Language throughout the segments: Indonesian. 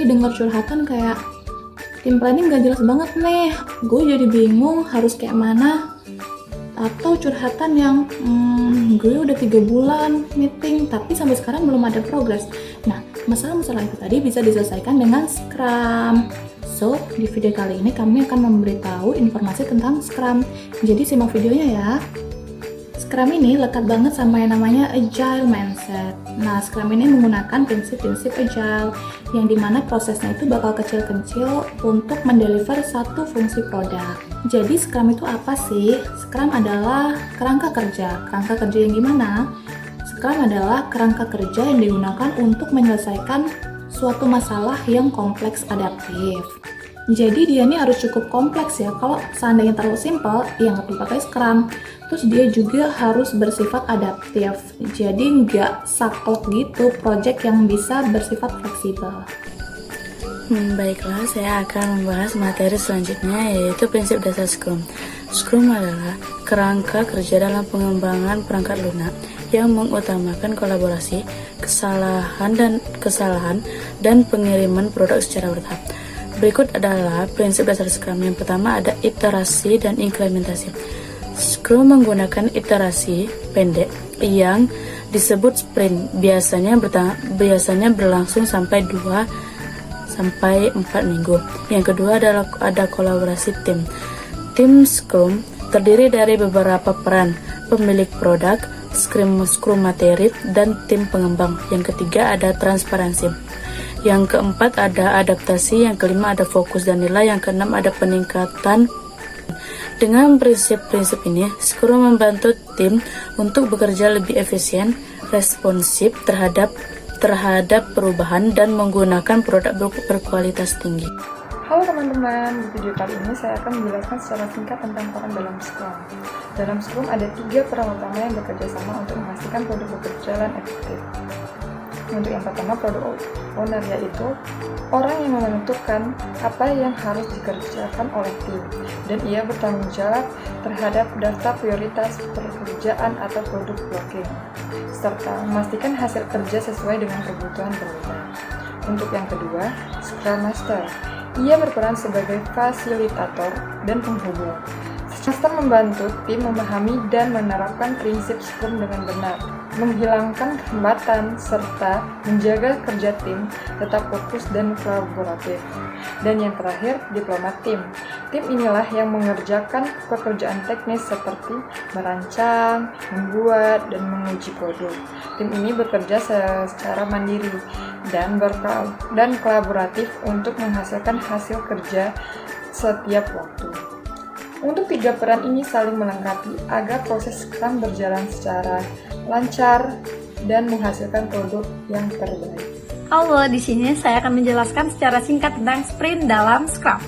sih dengar curhatan kayak tim planning gak jelas banget nih, gue jadi bingung harus kayak mana. Atau curhatan yang gue udah 3 bulan meeting tapi sampai sekarang belum ada progres. Nah, masalah-masalah itu tadi bisa diselesaikan dengan Scrum. So, di video kali ini kami akan memberitahu informasi tentang Scrum. Jadi simak videonya ya. Scrum ini lekat banget sama yang namanya Agile Mindset. Nah, Scrum ini menggunakan prinsip-prinsip Agile yang dimana prosesnya itu bakal kecil-kecil untuk mendeliver satu fungsi produk. Jadi Scrum itu apa sih? Scrum adalah kerangka kerja. Kerangka kerja yang gimana? Scrum adalah kerangka kerja yang digunakan untuk menyelesaikan suatu masalah yang kompleks adaptif. Jadi dia ini harus cukup kompleks ya. Kalau seandainya terlalu simpel, ya nggak perlu pakai Scrum. Terus dia juga harus bersifat adaptif. Jadi nggak saklek gitu project yang bisa bersifat fleksibel. Baiklah, saya akan membahas materi selanjutnya, yaitu prinsip dasar Scrum. Scrum adalah kerangka kerja dalam pengembangan perangkat lunak yang mengutamakan kolaborasi, kesalahan dan pengiriman produk secara bertahap. Berikut adalah prinsip dasar Scrum. Yang pertama ada iterasi dan implementasi. Scrum menggunakan iterasi pendek yang disebut sprint, biasanya berlangsung sampai 2-4 minggu. Yang kedua adalah ada kolaborasi tim. Tim Scrum terdiri dari beberapa peran, pemilik produk, Scrum Materit, dan tim pengembang. Yang ketiga ada transparansi. Yang keempat ada adaptasi, yang kelima ada fokus dan nilai, yang keenam ada peningkatan. Dengan prinsip-prinsip ini, Scrum membantu tim untuk bekerja lebih efisien, responsif terhadap perubahan dan menggunakan produk berkualitas tinggi. Halo teman-teman, di video kali ini saya akan menjelaskan secara singkat tentang peran dalam Scrum. Dalam Scrum ada 3 peran utama yang bekerja sama untuk memastikan produk berjalan efektif. Untuk yang pertama, product owner, yaitu orang yang menentukan apa yang harus dikerjakan oleh tim, dan ia bertanggung jawab terhadap daftar prioritas pekerjaan atau produk blocking, serta memastikan hasil kerja sesuai dengan kebutuhan pengguna. Untuk yang kedua, Scrum Master. Ia berperan sebagai fasilitator dan penghubung. Master membantu tim memahami dan menerapkan prinsip Scrum dengan benar, menghilangkan hambatan, serta menjaga kerja tim tetap fokus dan kolaboratif. Dan yang terakhir, diplomat tim. Tim inilah yang mengerjakan pekerjaan teknis seperti merancang, membuat, dan menguji produk. Tim ini bekerja secara mandiri dan kolaboratif untuk menghasilkan hasil kerja setiap waktu. Untuk 3 peran ini saling melengkapi agar proses Scrum berjalan secara lancar dan menghasilkan produk yang terbaik. Halo, di sini saya akan menjelaskan secara singkat tentang sprint dalam Scrum.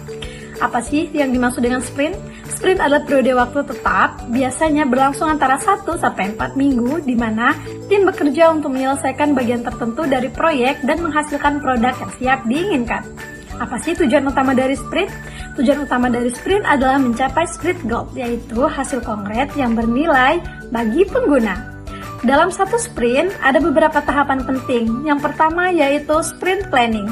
Apa sih yang dimaksud dengan sprint? Sprint adalah periode waktu tetap, biasanya berlangsung antara 1-4 minggu, di mana tim bekerja untuk menyelesaikan bagian tertentu dari proyek dan menghasilkan produk yang siap diinginkan. Apa sih tujuan utama dari sprint? Tujuan utama dari sprint adalah mencapai sprint goal, yaitu hasil konkret yang bernilai bagi pengguna. Dalam satu sprint, ada beberapa tahapan penting. Yang pertama yaitu sprint planning,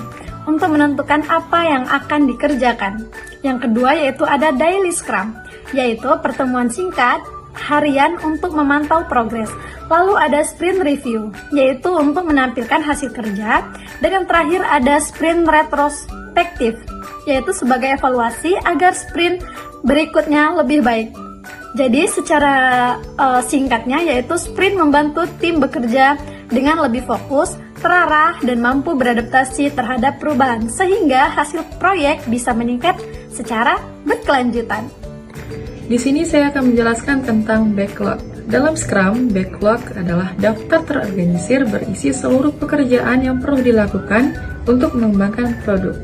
untuk menentukan apa yang akan dikerjakan. Yang kedua yaitu ada daily scrum, yaitu pertemuan singkat harian untuk memantau progres. Lalu ada sprint review, yaitu untuk menampilkan hasil kerja. Dan yang terakhir ada sprint retrospektif, yaitu sebagai evaluasi agar sprint berikutnya lebih baik. Jadi secara singkatnya yaitu sprint membantu tim bekerja dengan lebih fokus, terarah, dan mampu beradaptasi terhadap perubahan sehingga hasil proyek bisa meningkat secara berkelanjutan. Di sini saya akan menjelaskan tentang backlog. Dalam Scrum, backlog adalah daftar terorganisir berisi seluruh pekerjaan yang perlu dilakukan untuk mengembangkan produk.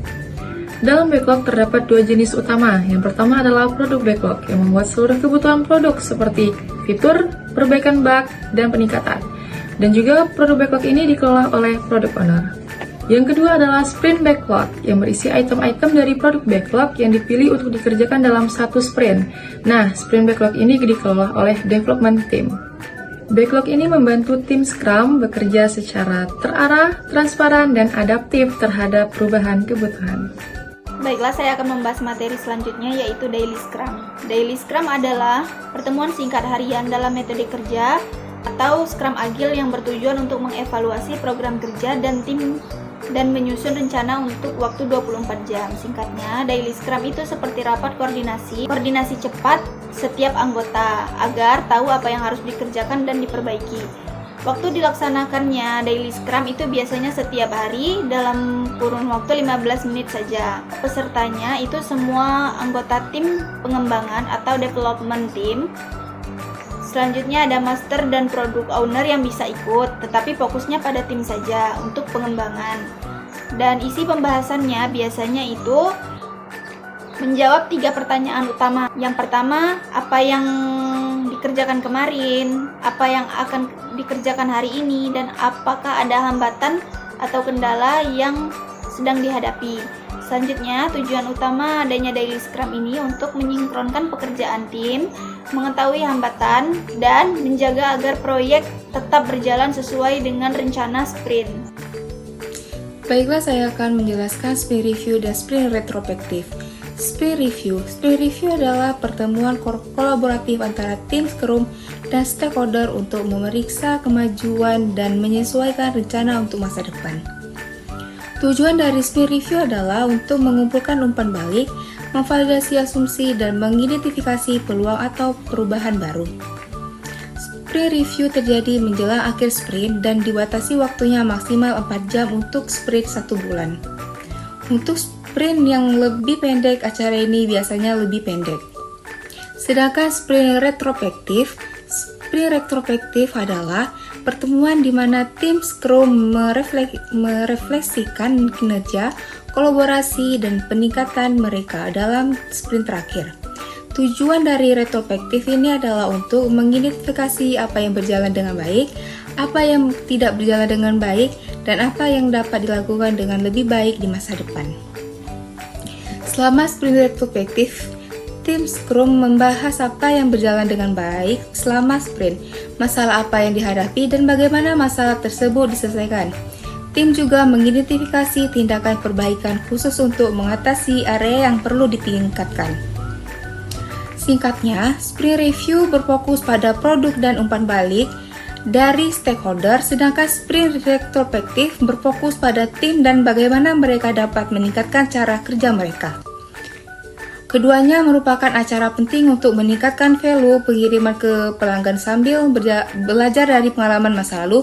Dalam backlog terdapat 2 jenis utama. Yang pertama adalah produk backlog yang membuat seluruh kebutuhan produk seperti fitur, perbaikan bug, dan peningkatan. Dan juga produk backlog ini dikelola oleh product owner. Yang kedua adalah sprint backlog yang berisi item-item dari produk backlog yang dipilih untuk dikerjakan dalam satu sprint. Nah, sprint backlog ini dikelola oleh development team. Backlog ini membantu tim Scrum bekerja secara terarah, transparan, dan adaptif terhadap perubahan kebutuhan. Baiklah, saya akan membahas materi selanjutnya yaitu Daily Scrum. Daily Scrum adalah pertemuan singkat harian dalam metode kerja atau Scrum Agile yang bertujuan untuk mengevaluasi program kerja dan tim dan menyusun rencana untuk waktu 24 jam. Singkatnya, Daily Scrum itu seperti rapat koordinasi cepat setiap anggota agar tahu apa yang harus dikerjakan dan diperbaiki. Waktu dilaksanakannya Daily Scrum itu biasanya setiap hari dalam kurun waktu 15 menit saja. Pesertanya itu semua anggota tim pengembangan atau development team. Selanjutnya ada master dan product owner yang bisa ikut, tetapi fokusnya pada tim saja untuk pengembangan. Dan isi pembahasannya biasanya itu menjawab 3 pertanyaan utama. Yang pertama, apa yang dikerjakan kemarin, apa yang akan dikerjakan hari ini, dan apakah ada hambatan atau kendala yang sedang dihadapi. Selanjutnya, tujuan utama adanya Daily Scrum ini untuk menyinkronkan pekerjaan tim, mengetahui hambatan, dan menjaga agar proyek tetap berjalan sesuai dengan rencana sprint. Baiklah, saya akan menjelaskan sprint review dan sprint retrospektif. Sprint review adalah pertemuan kolaboratif antara tim Scrum dan stakeholder untuk memeriksa kemajuan dan menyesuaikan rencana untuk masa depan. Tujuan dari sprint review adalah untuk mengumpulkan umpan balik, memvalidasi asumsi, dan mengidentifikasi peluang atau perubahan baru. Sprint review terjadi menjelang akhir sprint dan dibatasi waktunya maksimal 4 jam untuk sprint 1 bulan. Untuk sprint yang lebih pendek, acara ini biasanya lebih pendek. Sedangkan sprint retrospektif adalah pertemuan di mana tim Scrum merefleksikan kinerja, kolaborasi, dan peningkatan mereka dalam sprint terakhir. Tujuan dari retrospektif ini adalah untuk mengidentifikasi apa yang berjalan dengan baik, apa yang tidak berjalan dengan baik, dan apa yang dapat dilakukan dengan lebih baik di masa depan. Selama sprint retrospektif, tim Scrum membahas apa yang berjalan dengan baik selama sprint, masalah apa yang dihadapi, dan bagaimana masalah tersebut diselesaikan. Tim juga mengidentifikasi tindakan perbaikan khusus untuk mengatasi area yang perlu ditingkatkan. Singkatnya, sprint review berfokus pada produk dan umpan balik dari stakeholder, sedangkan sprint retrospektif berfokus pada tim dan bagaimana mereka dapat meningkatkan cara kerja mereka. Keduanya merupakan acara penting untuk meningkatkan value pengiriman ke pelanggan sambil belajar dari pengalaman masa lalu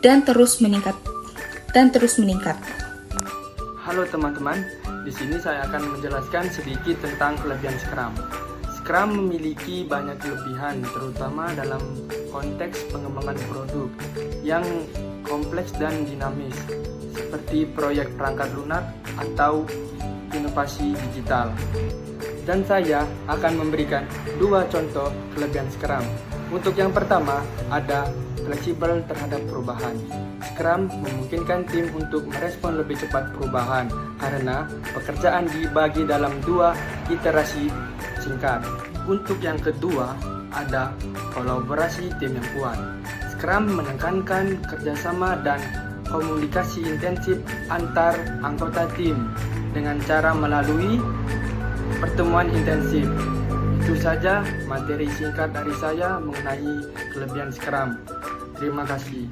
dan terus meningkat. Halo teman-teman, di sini saya akan menjelaskan sedikit tentang kelebihan Scrum. Scrum memiliki banyak kelebihan, terutama dalam konteks pengembangan produk yang kompleks dan dinamis, seperti proyek perangkat lunak atau inovasi digital. Dan saya akan memberikan 2 contoh kelebihan Scrum. Untuk yang pertama, ada fleksibel terhadap perubahan. Scrum memungkinkan tim untuk merespon lebih cepat perubahan karena pekerjaan dibagi dalam 2 iterasi singkat. Untuk yang kedua, ada kolaborasi tim yang kuat. Scrum menekankan kerjasama dan komunikasi intensif antar anggota tim dengan cara melalui pertemuan intensif. Itu saja materi singkat dari saya mengenai kelebihan Scrum. Terima kasih.